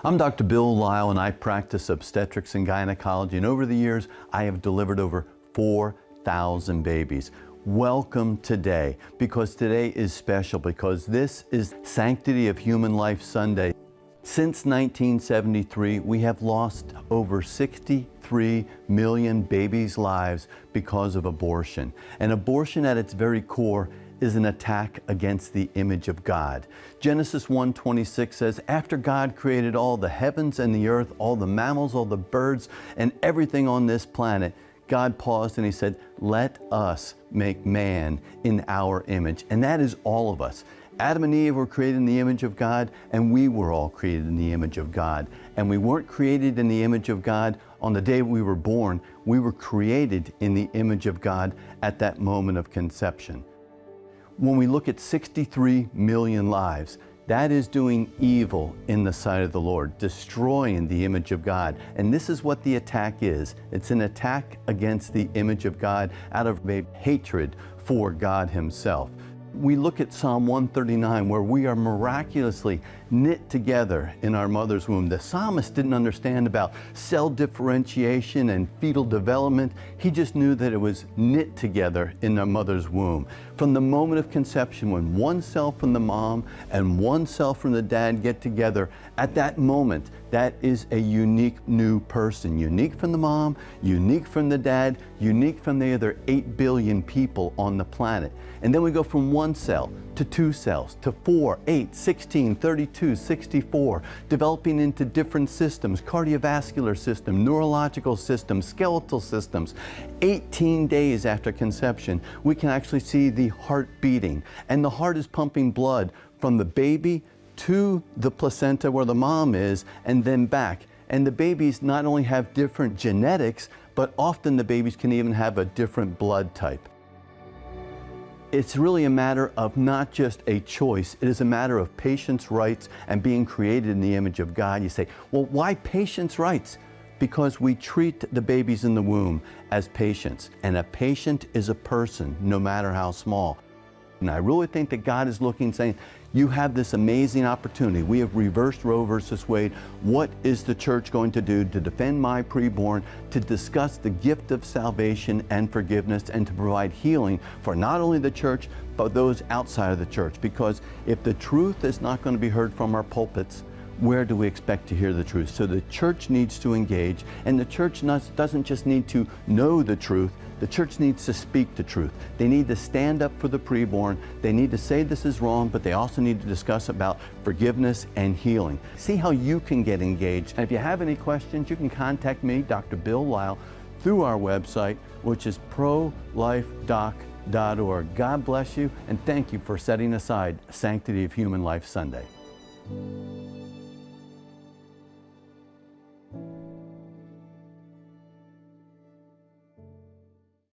I'm Dr. Bill Lile, and I practice obstetrics and gynecology, and over the years I have delivered over 4,000 babies. Welcome today, because today is special, because this is Sanctity of Human Life Sunday. Since 1973, we have lost over 63 million babies' lives because of abortion. And abortion at its very core is an attack against the image of God. Genesis 1:26 says, after God created all the heavens and the earth, all the mammals, all the birds, and everything on this planet, God paused and he said, let us make man in our image. And that is all of us. Adam and Eve were created in the image of God, and we were all created in the image of God. And we weren't created in the image of God on the day we were born. We were created in the image of God at that moment of conception. When we look at 63 million lives, that is doing evil in the sight of the Lord, destroying the image of God. And this is what the attack is. It's an attack against the image of God out of a hatred for God Himself. We look at Psalm 139, where we are miraculously knit together in our mother's womb. The psalmist didn't understand about cell differentiation and fetal development. He just knew that it was knit together in our mother's womb. From the moment of conception, when one cell from the mom and one cell from the dad get together, at that moment, that is a unique new person. Unique from the mom, unique from the dad, unique from the other 8 billion people on the planet. And then we go from one cell to 2 cells, to 4, 8, 16, 32, 64, developing into different systems, cardiovascular system, neurological systems, skeletal systems. 18 days after conception, we can actually see the heart beating, and the heart is pumping blood from the baby to the placenta where the mom is, and then back. And the babies not only have different genetics, but often the babies can even have a different blood type. It's really a matter of not just a choice, it is a matter of patients' rights and being created in the image of God. You say, well, why patients' rights? Because we treat the babies in the womb as patients, and a patient is a person, no matter how small. And I really think that God is looking, saying, you have this amazing opportunity. We have reversed Roe versus Wade. What is the church going to do to defend my preborn, to discuss the gift of salvation and forgiveness, and to provide healing for not only the church, but those outside of the church? Because if the truth is not going to be heard from our pulpits, where do we expect to hear the truth? So the church needs to engage, and the church doesn't just need to know the truth, the church needs to speak the truth. They need to stand up for the preborn. They need to say this is wrong, but they also need to discuss about forgiveness and healing. See how you can get engaged. And if you have any questions, you can contact me, Dr. Bill Lile, through our website, which is prolifedoc.org. God bless you, and thank you for setting aside Sanctity of Human Life Sunday.